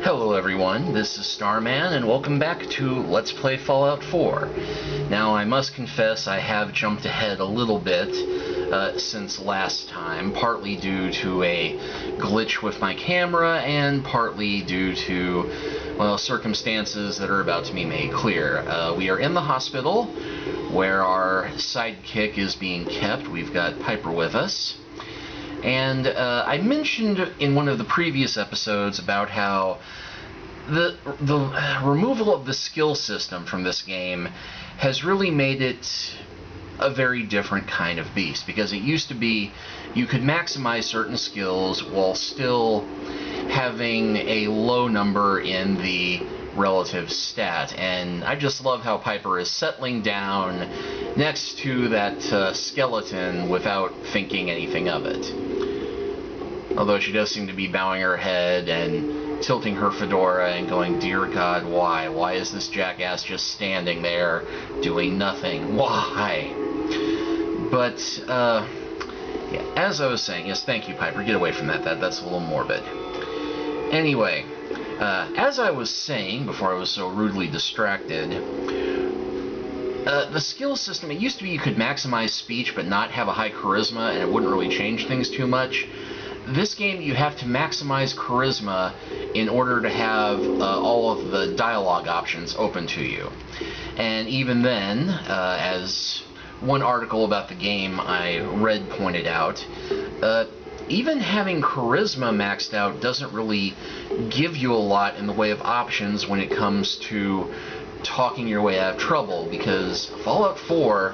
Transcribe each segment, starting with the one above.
Hello everyone, this is Starman, and welcome back to Let's Play Fallout 4. Now, I must confess I have jumped ahead a little bit since last time, partly due to a glitch with my camera, and partly due to, well, circumstances that are about to be made clear. We are in the hospital, where our sidekick is being kept. We've got Piper with us. And I mentioned in one of the previous episodes about how the removal of the skill system from this game has really made it a very different kind of beast, because it used to be you could maximize certain skills while still having a low number in the relative stat, and I just love how Piper is settling down next to that skeleton without thinking anything of it. Although she does seem to be bowing her head and tilting her fedora and going, "Dear God, why? Why is this jackass just standing there doing nothing? Why?" But, yeah, as I was saying, yes, thank you, Piper, get away from that, that's a little morbid. Anyway, as I was saying before I was so rudely distracted, the skill system, it used to be you could maximize speech but not have a high charisma, and it wouldn't really change things too much. This game, you have to maximize charisma in order to have all of the dialogue options open to you. And even then, as one article about the game I read pointed out, even having charisma maxed out doesn't really give you a lot in the way of options when it comes to talking your way out of trouble, because Fallout 4,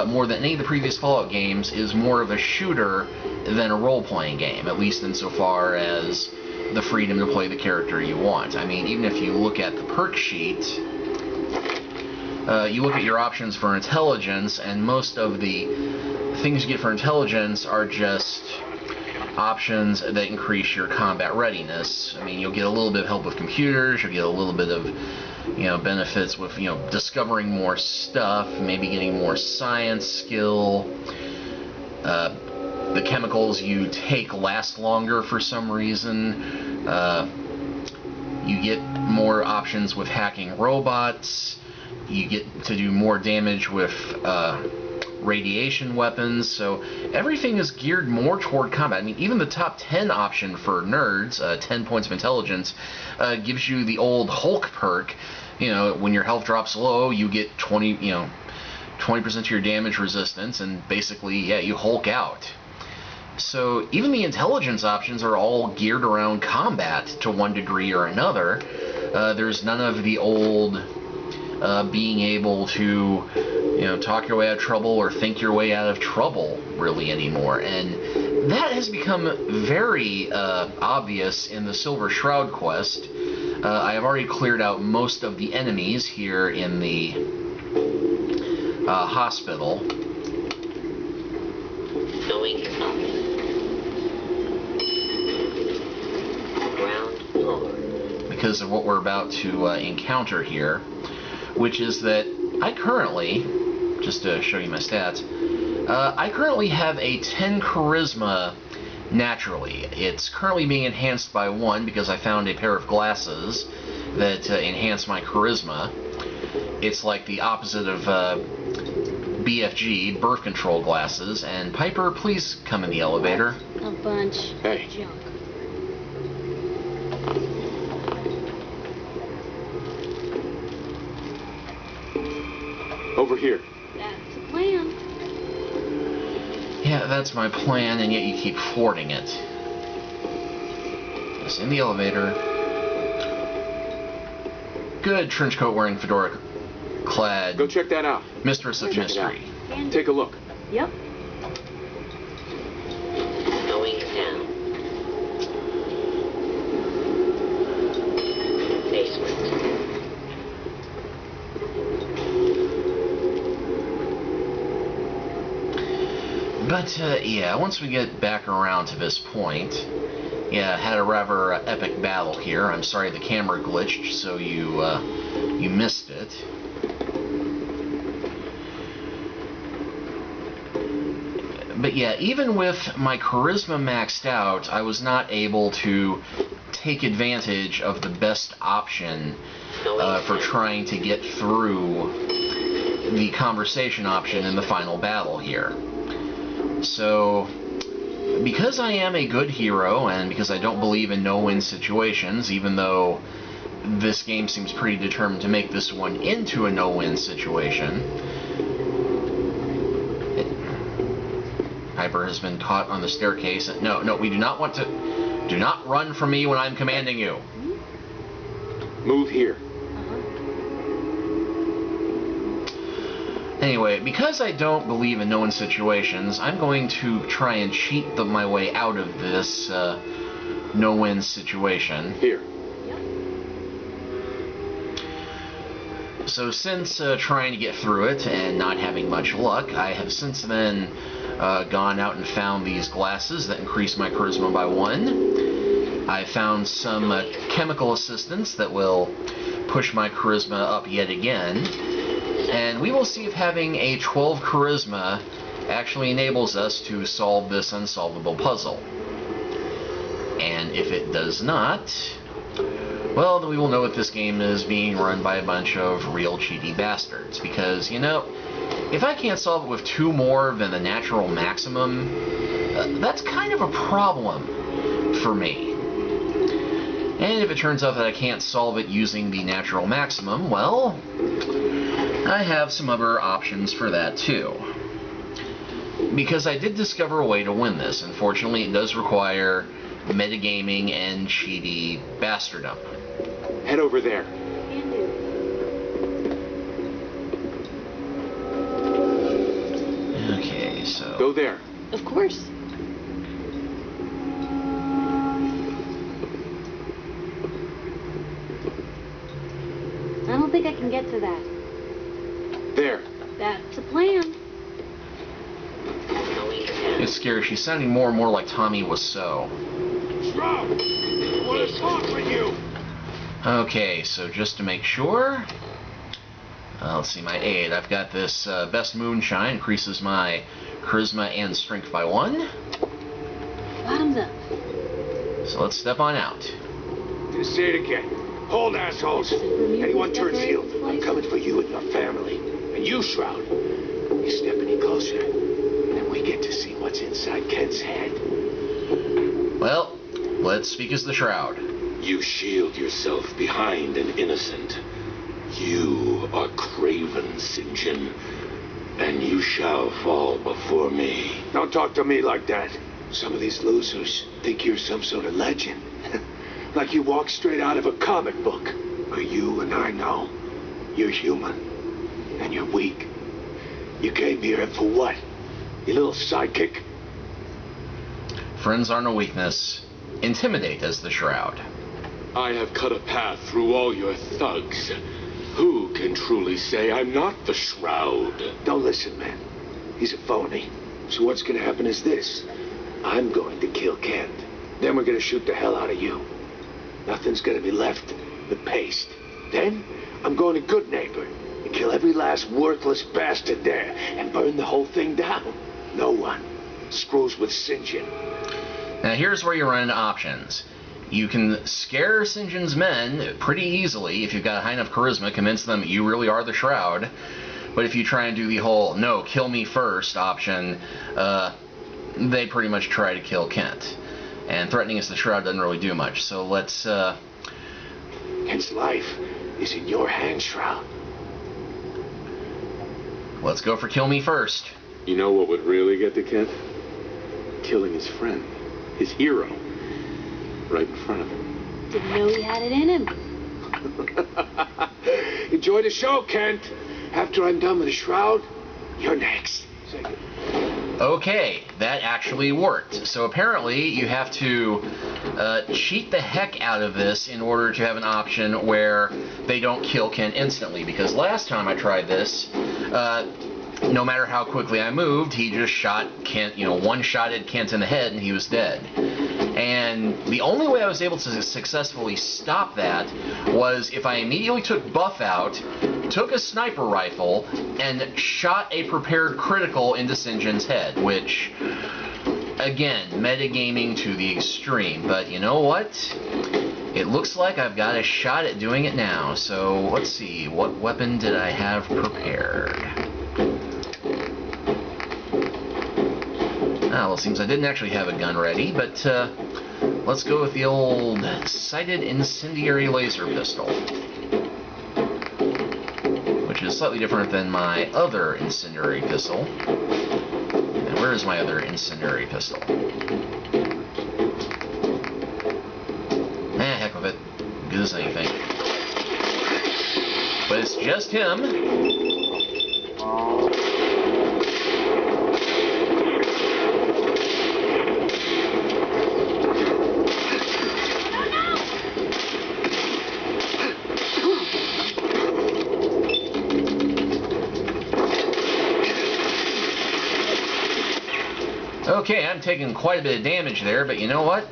more than any of the previous Fallout games, is more of a shooter than a role-playing game, at least insofar as the freedom to play the character you want. I mean, even if you look at the perk sheet, you look at your options for intelligence, and most of the things you get for intelligence are just options that increase your combat readiness. I mean, you'll get a little bit of help with computers, you'll get a little bit of, benefits with, discovering more stuff, maybe getting more science skill. The chemicals you take last longer for some reason. You get more options with hacking robots. You get to do more damage with radiation weapons, so everything is geared more toward combat. I mean, even the top 10 option for nerds, 10 points of intelligence, gives you the old Hulk perk. When your health drops low, you get 20% of your damage resistance, and basically, yeah, you Hulk out. So even the intelligence options are all geared around combat to one degree or another. There's none of the old being able to talk your way out of trouble or think your way out of trouble really anymore, and that has become very obvious in the Silver Shroud quest. I have already cleared out most of the enemies here in the hospital. Going up. Ground floor. Because of what we're about to encounter here, which is that I currently, just to show you my stats, I currently have a 10 charisma naturally. It's currently being enhanced by 1 because I found a pair of glasses that enhance my charisma. It's like the opposite of BFG, birth control glasses. And Piper, please come in the elevator. A bunch of junk. Over here. That's the plan. Yeah, that's my plan, and yet you keep thwarting it. Just in the elevator. Good trenchcoat wearing, fedora clad. Go check that out. Mistress of Mystery. Take a look. Yep. Going down. Basement. But, yeah, once we get back around to this point, yeah, had a rather epic battle here. I'm sorry the camera glitched, so you missed it. But yeah, even with my charisma maxed out, I was not able to take advantage of the best option for trying to get through the conversation option in the final battle here. So, because I am a good hero, and because I don't believe in no-win situations, even though this game seems pretty determined to make this one into a no-win situation. Piper has been caught on the staircase. No, we do not want to... Do not run from me when I'm commanding you. Move here. Anyway, because I don't believe in no-win situations, I'm going to try and cheat my way out of this no-win situation. Here. So since trying to get through it and not having much luck, I have since then gone out and found these glasses that increase my charisma by 1. I found some chemical assistance that will push my charisma up yet again. And we will see if having a 12 charisma actually enables us to solve this unsolvable puzzle. And if it does not, well, then we will know that this game is being run by a bunch of real cheaty bastards. Because, you know, if I can't solve it with 2 more than the natural maximum, that's kind of a problem for me. And if it turns out that I can't solve it using the natural maximum, well, I have some other options for that too. Because I did discover a way to win this. Unfortunately, it does require metagaming and cheaty bastardom. Head over there. Okay, so... Go there. Of course. I don't think I can get to that. There. That's a plan. It's scary. She's sounding more and more like Tommy Wiseau. Shroud! I want to talk with you! Okay, so just to make sure... let's see, my aid. I've got this Best Moonshine. Increases my charisma and strength by 1. Bottoms up. So let's step on out. Just say it again. Hold, assholes. Anyone turns heel, I'm coming for you and your family. And you, Shroud, you step any closer, and we get to see what's inside Kent's head. Well, let's speak as the Shroud. You shield yourself behind an innocent. You are craven, Sinjin, and you shall fall before me. Don't talk to me like that. Some of these losers think you're some sort of legend. Like you walk straight out of a comic book. But you and I know you're human. And you're weak. You came here for what? Your little sidekick? Friends aren't a weakness. Intimidate as the Shroud. I have cut a path through all your thugs. Who can truly say I'm not the Shroud? Don't listen, man. He's a phony. So what's gonna happen is this. I'm going to kill Kent. Then we're gonna shoot the hell out of you. Nothing's gonna be left but paste. Then I'm going to Good Neighbor and kill every last worthless bastard there and burn the whole thing down. No one screws with Sinjin. Now here's where you run into options. You can scare Sinjin's men pretty easily if you've got high enough charisma, convince them you really are the Shroud. But if you try and do the whole, no, kill me first option, they pretty much try to kill Kent. And threatening as the Shroud doesn't really do much. So let's, Kent's life is in your hands, Shroud. let's go for kill me first. You know what would really get to Kent? Killing his friend, his hero, right in front of him. Didn't know he had it in him. Enjoy the show, Kent. After I'm done with the Shroud, you're next. Okay, that actually worked. So apparently you have to cheat the heck out of this in order to have an option where they don't kill Kent instantly. Because last time I tried this, no matter how quickly I moved, he just shot Kent, one-shotted Kent in the head and he was dead. And the only way I was able to successfully stop that was if I immediately took Buff out, took a sniper rifle, and shot a prepared critical into Sinjin's head, which, again, metagaming to the extreme. But you know what? It looks like I've got a shot at doing it now, so let's see, what weapon did I have prepared? Ah, well, it seems I didn't actually have a gun ready, but let's go with the old sighted incendiary laser pistol, which is slightly different than my other incendiary pistol. And where is my other incendiary pistol? Heck with it. Good as anything. But it's just him. Okay, I'm taking quite a bit of damage there, but you know what?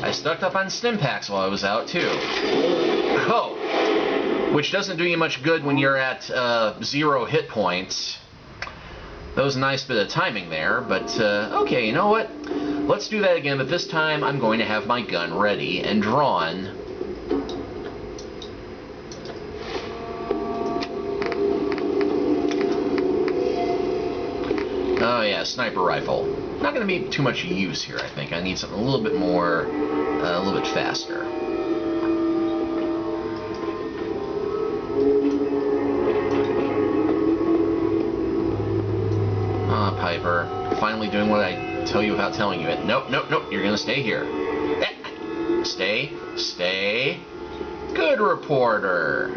I stocked up on stim packs while I was out, too. Oh! Which doesn't do you much good when you're at 0 hit points. That was a nice bit of timing there, but okay, you know what? Let's do that again, but this time I'm going to have my gun ready and drawn. Oh yeah, sniper rifle. Not going to be too much use here, I think. I need something a little bit more, a little bit faster. Ah, Piper. Finally doing what I tell you without telling you it. Nope, nope, nope. You're going to stay here. Stay. Stay. Good reporter.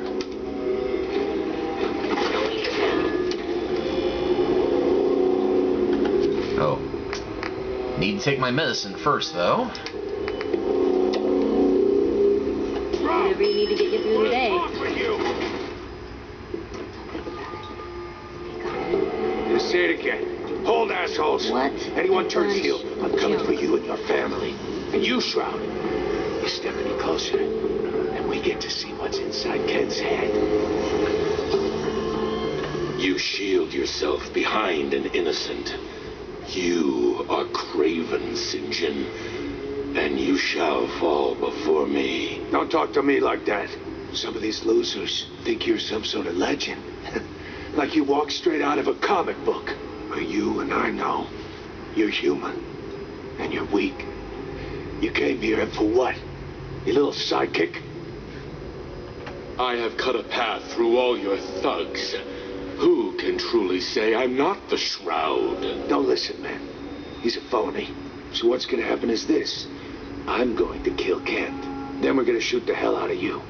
Oh. Need to take my medicine first, though. Whatever you need to get you through the day. Just say it again. Hold, assholes. What? Anyone turns heel, I'm coming for you and your family. And you, Shroud. You step any closer, and we get to see what's inside Ken's head. You shield yourself behind an innocent. You are craven, Sinjin, and you shall fall before me. Don't talk to me like that. Some of these losers think you're some sort of legend. Like you walk straight out of a comic book. But you and I know you're human, and you're weak. You came here, and for what? Your little sidekick? I have cut a path through all your thugs. Who can truly say I'm not the Shroud? Don't listen, man. He's a phony. So what's gonna happen is this. I'm going to kill Kent. Then we're gonna shoot the hell out of you.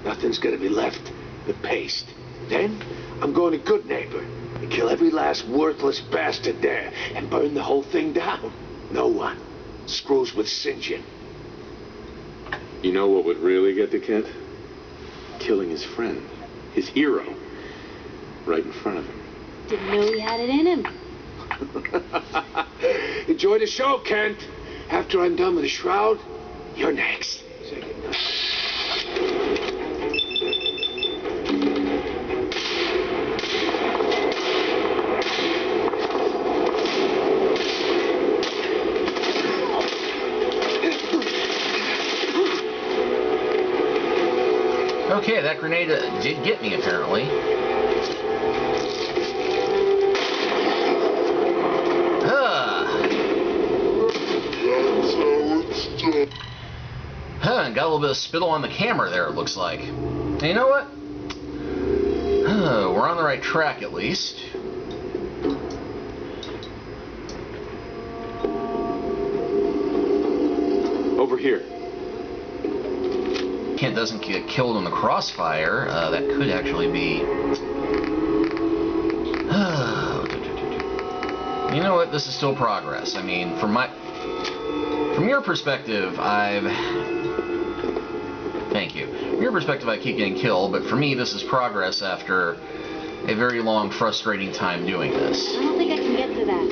Nothing's gonna be left but paste. Then, I'm going to Good Neighbor and kill every last worthless bastard there and burn the whole thing down. No one screws with Sinjin. You know what would really get to Kent? Killing his friend, his hero, right in front of him. Didn't know he had it in him. Enjoy the show, Kent. After I'm done with the Shroud, you're next. Say goodnight. Okay, that grenade did get me, apparently. And got a little bit of spittle on the camera there, it looks like. And you know what? We're on the right track, at least. Over here. Kent doesn't get killed in the crossfire. That could actually be... You know what? This is still progress. I mean, from your perspective, Thank you. From your perspective, I keep getting killed, but for me, this is progress after a very long, frustrating time doing this. I don't think I can get to that.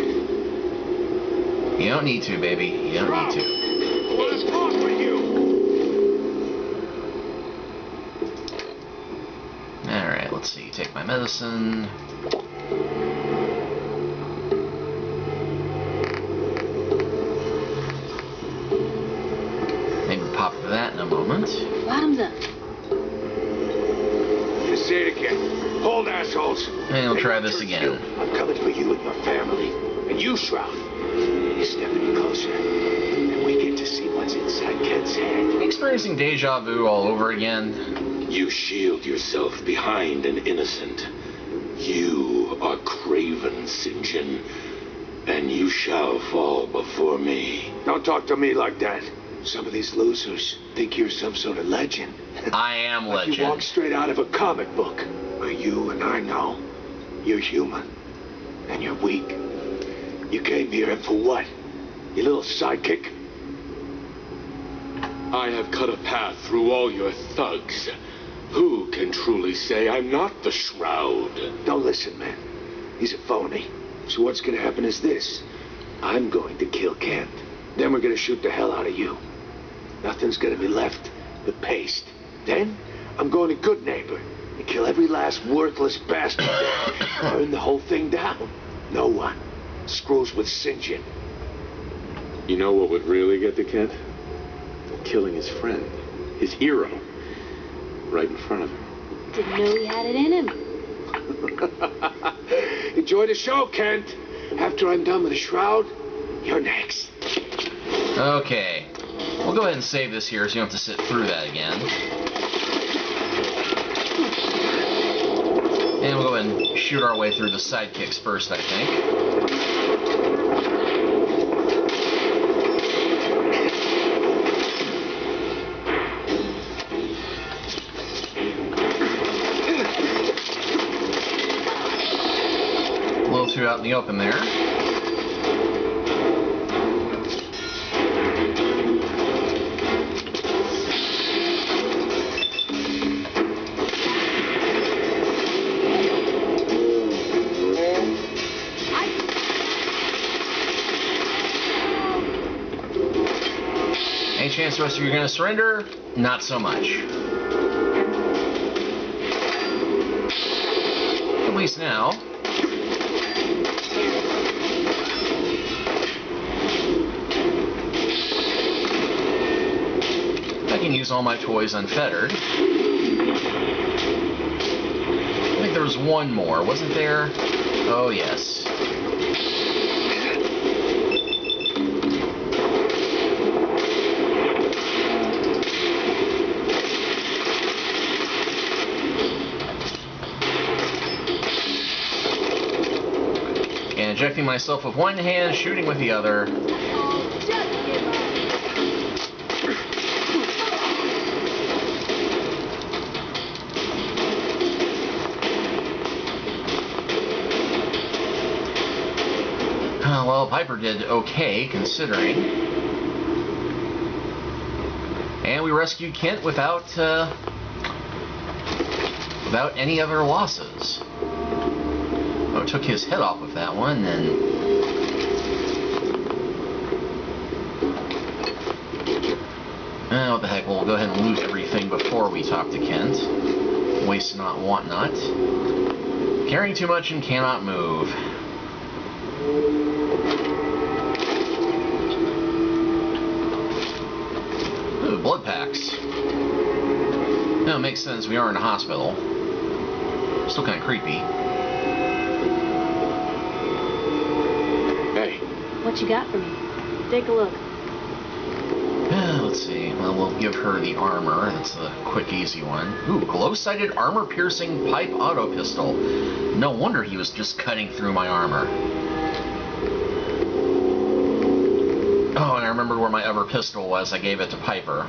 You don't need to, baby. You don't need to. What is wrong with you? Alright, let's see. Take my medicine. Maybe pop for that. moment. Bottoms up. Just say it again. Hold, assholes. And we'll Hey, try what this turns again. you? I'm coming for you and your family. And you, Shroud. You step any closer, and we get to see what's inside Kent's head. Experiencing deja vu all over again. You shield yourself behind an innocent. You are craven, Sinjin, and you shall fall before me. Don't talk to me like that. Some of these losers think you're some sort of legend. I am Like you walk legend. straight out of a comic book. But you and I know you're human. And you're weak. You came here and for what? Your little sidekick? I have cut a path through all your thugs. Who can truly say I'm not the Shroud? Don't listen, man. He's a phony. So what's gonna happen is this. I'm going to kill Kent. Then we're gonna shoot the hell out of you. Nothing's gonna be left but paste. Then I'm going to Good Neighbor and kill every last worthless bastard there. Burn the whole thing down. No one screws with Sinjin. You know what would really get to Kent? Killing his friend, his hero, right in front of him. Didn't know he had it in him. Enjoy the show, Kent. After I'm done with the Shroud, you're next. Okay. We'll go ahead and save this here so you don't have to sit through that again. And we'll go ahead and shoot our way through the sidekicks first, I think. A little too out in the open there. Any chance the rest of you are going to surrender? Not so much. At least now. I can use all my toys unfettered. I think there was one more, wasn't there? Oh, yes. And injecting myself with one hand, shooting with the other. Well, Piper did okay, considering. And we rescued Kent without any other losses. Oh, took his head off with that one, and what the heck, we'll go ahead and loot everything before we talk to Kent. Waste not, want not. Carrying too much and cannot move. Ooh, blood packs. No, it makes sense, we are in a hospital. Still kind of creepy. Hey. What you got for me? Take a look. Let's see. Well, we'll give her the armor. That's the quick, easy one. Ooh, glow-sighted, armor-piercing pipe auto pistol. No wonder he was just cutting through my armor. Oh, and I remembered where my other pistol was. I gave it to Piper.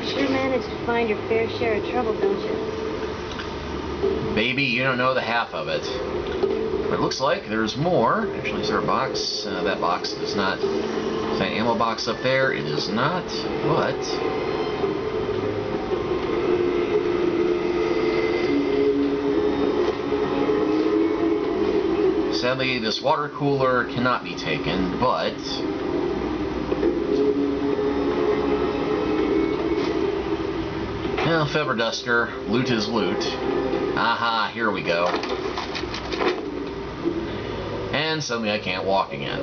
Sure managed to find your fair share of trouble, don't you? Baby, you don't know the half of it. But it looks like there's more. Actually, is there a box? That box does not. Is that ammo box up there? It is not. But sadly, this water cooler cannot be taken. But well, feather duster. Loot is loot. Aha! Here we go. And suddenly I can't walk again.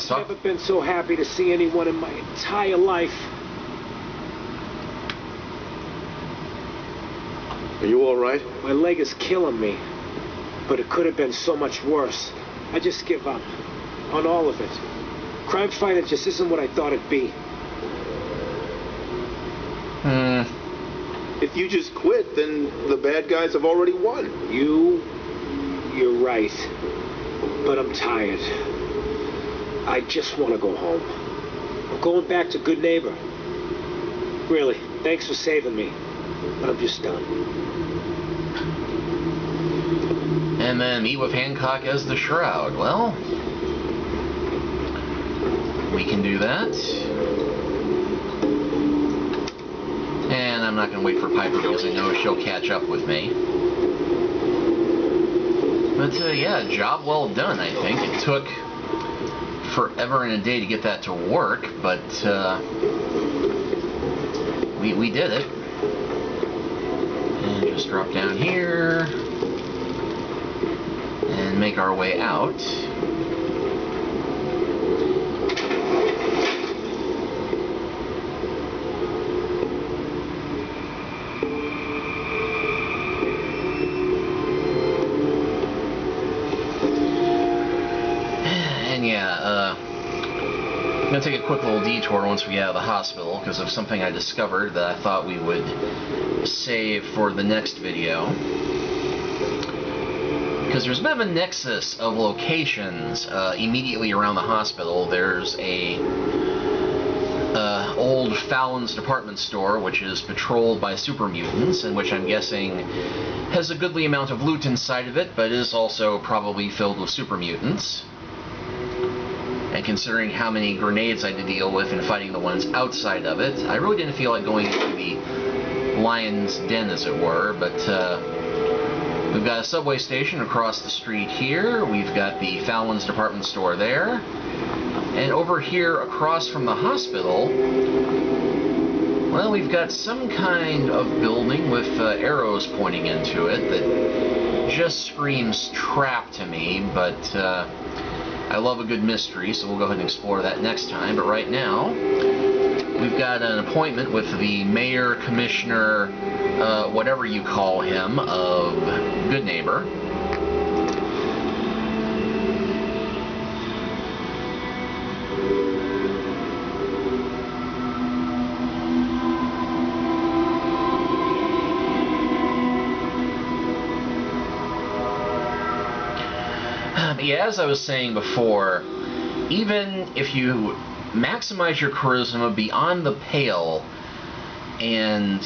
let's talk. I've never been so happy to see anyone in my entire life. Are you all right? My leg is killing me, but it could have been so much worse. I just give up on all of it. Crime fighter just isn't what I thought it'd be. If you just quit, then the bad guys have already won. You're right. But I'm tired. I just want to go home. I'm going back to Good Neighbor. Really, thanks for saving me. But I'm just done. And then meet with Hancock as the Shroud. Well, we can do that. And I'm not going to wait for Piper because I know she'll catch up with me. But yeah, job well done, I think. It took forever and a day to get that to work, but we did it. And just drop down here and make our way out. I'm going to take a quick little detour once we get out of the hospital because of something I discovered that I thought we would save for the next video. Because there's a bit of a nexus of locations immediately around the hospital. There's a old Fallon's department store, which is patrolled by super mutants, and which I'm guessing has a goodly amount of loot inside of it, but is also probably filled with super mutants. And considering how many grenades I had to deal with in fighting the ones outside of it, I really didn't feel like going into the lion's den, as it were. But we've got a subway station across the street here. We've got the Fallon's department store there. And over here, across from the hospital, well, we've got some kind of building with arrows pointing into it that just screams trap to me, but I love a good mystery, so we'll go ahead and explore that next time. But right now, we've got an appointment with the mayor, commissioner, whatever you call him, of Good Neighbor. Yeah, as I was saying before, even if you maximize your charisma beyond the pale and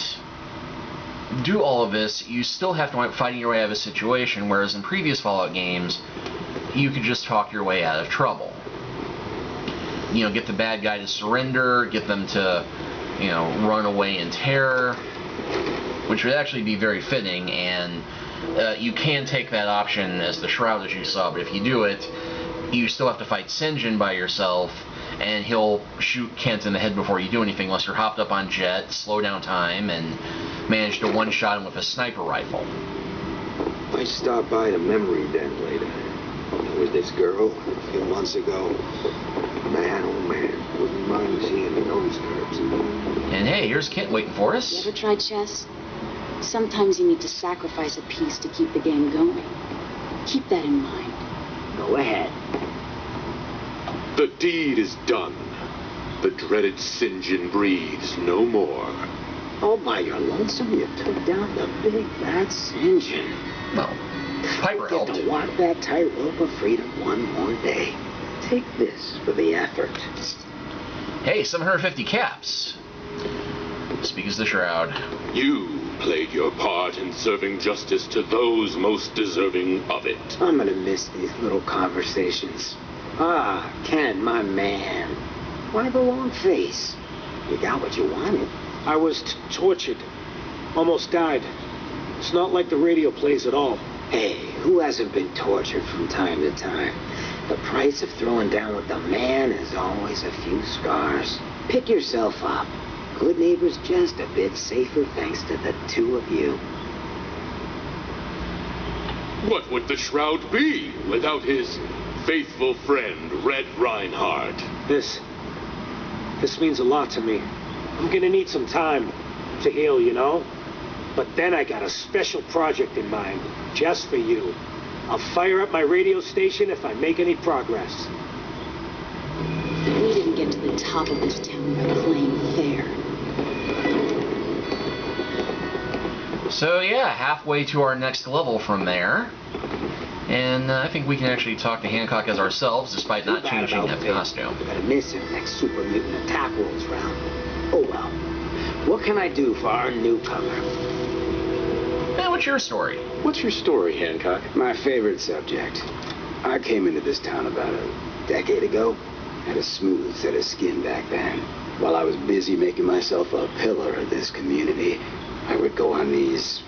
do all of this, you still have to wind up fighting your way out of a situation, whereas in previous Fallout games, you could just talk your way out of trouble. You know, get the bad guy to surrender, get them to, you know, run away in terror, which would actually be very fitting, and you can take that option as the Shroud, as you saw, but if you do it, you still have to fight Sinjin by yourself, and he'll shoot Kent in the head before you do anything unless you're hopped up on Jet, slow down time, and manage to one-shot him with a sniper rifle. I stopped by the memory den later. There was this girl a few months ago. Man, oh man, wouldn't mind seeing those curves. And hey, here's Kent waiting for us. You ever tried chess? Sometimes you need to sacrifice a piece to keep the game going. Keep that in mind. Go ahead. The deed is done. The dreaded Sinjin breathes no more. All by your lonesome, you took down the big bad Sinjin. Well, Piper Get helped. to walk that tightrope of freedom one more day. Take this for the effort. Hey, 750 caps. Speak as the Shroud. You played your part in serving justice to those most deserving of it. I'm gonna miss these little conversations. Ah, Ken, my man. Why the long face? You got what you wanted. I was tortured. Almost died. It's not like the radio plays at all. Hey, who hasn't been tortured from time to time? The price of throwing down with the man is always a few scars. Pick yourself up. Good Neighbor's just a bit safer thanks to the two of you. What would the Shroud be without his faithful friend, Red Reinhardt. This means a lot to me. I'm gonna need some time to heal, you know? But then I got a special project in mind, just for you. I'll fire up my radio station if I make any progress. We didn't get to the top of this town by playing fair. So yeah, halfway to our next level from there. And I think we can actually talk to Hancock as ourselves, despite not changing that costume. We're gonna miss him next super mutant attack rolls round. Oh well. What can I do for our newcomer? Hey, what's your story? What's your story, Hancock? My favorite subject. I came into this town about a decade ago. Had a smooth set of skin back then. While I was busy making myself a pillar of this community, I would go on these,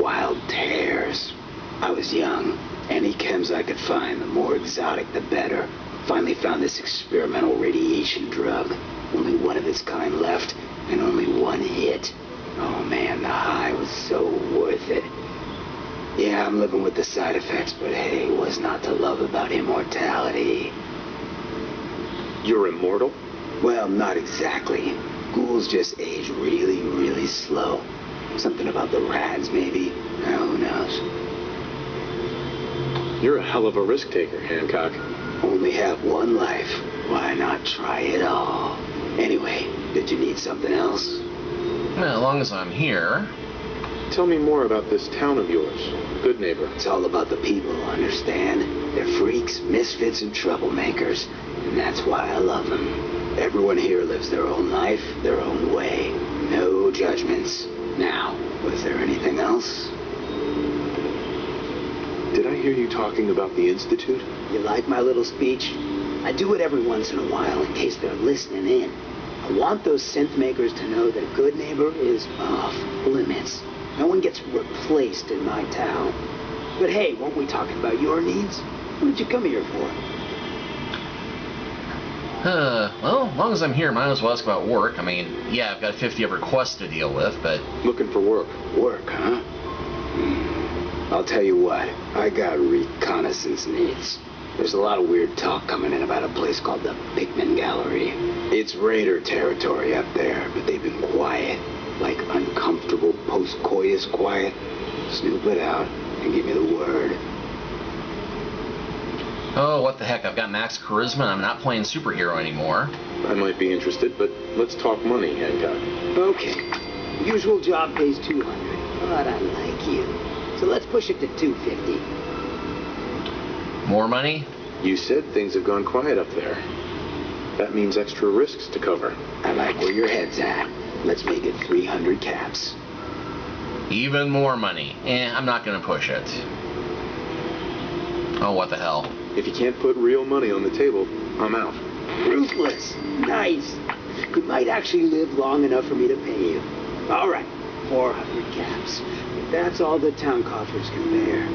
wild tears. I was young. Any chems I could find, the more exotic, the better. Finally found this experimental radiation drug. Only one of its kind left, and only one hit. Oh man, the high was so worth it. Yeah, I'm living with the side effects, but hey, what's not to love about immortality? You're immortal? Well, not exactly. Ghouls just age really, really slow. Something about the rads, maybe. Who knows? You're a hell of a risk taker, Hancock. Only have one life. Why not try it all? Anyway, did you need something else? Well, as long as I'm here. Tell me more about this town of yours, Good Neighbor. It's all about the people, understand? They're freaks, misfits, and troublemakers. And that's why I love them. Everyone here lives their own life, their own way. No judgments. Now, was there anything else? Did I hear you talking about the Institute? You like my little speech? I do it every once in a while in case they're listening in. I want those synth makers to know that Good Neighbor is off limits. No one gets replaced in my town. But hey, weren't we talking about your needs? What did you come here for? Well, as long as I'm here, might as well ask about work. I mean, yeah, I've got 50 of requests to deal with, but... Looking for work. Work, huh? I'll tell you what, I got reconnaissance needs. There's a lot of weird talk coming in about a place called the Pikmin Gallery. It's Raider territory up there, but they've been quiet. Like uncomfortable post-coitus quiet. Snoop it out and give me the word. Oh, what the heck, I've got max charisma and I'm not playing superhero anymore. I might be interested, but let's talk money, Hancock. Okay. Usual job pays $200, but I like you. So let's push it to $250. More money? You said things have gone quiet up there. That means extra risks to cover. I like where your head's at. Let's make it 300 caps. Even more money. I'm not gonna push it. Oh, what the hell. If you can't put real money on the table, I'm out. Ruthless. Nice. You might actually live long enough for me to pay you. All right, 400 caps. If that's all the town coffers can bear.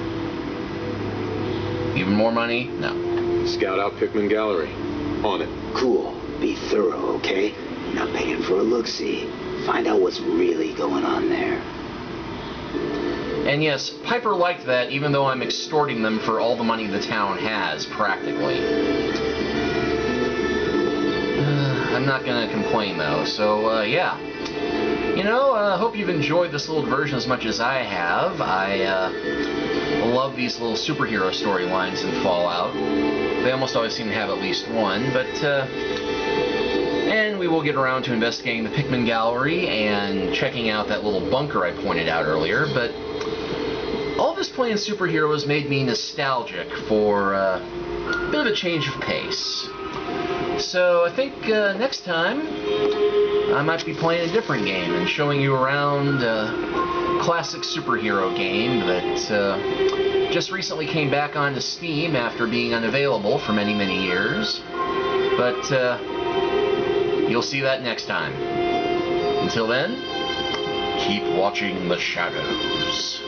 Even more money? No. Scout out Pikmin Gallery. On it. Cool. Be thorough, okay? I'm not paying for a look-see. Find out what's really going on there. And yes, Piper liked that, even though I'm extorting them for all the money the town has, practically. I'm not gonna complain, though, so, yeah. You know, I hope you've enjoyed this little version as much as I have. I love these little superhero storylines in Fallout. They almost always seem to have at least one, but, and we will get around to investigating the Pikmin Gallery and checking out that little bunker I pointed out earlier, but all this playing superheroes made me nostalgic for a bit of a change of pace. So I think next time I might be playing a different game and showing you around a classic superhero game that just recently came back onto Steam after being unavailable for many, many years. But you'll see that next time. Until then, keep watching the shadows.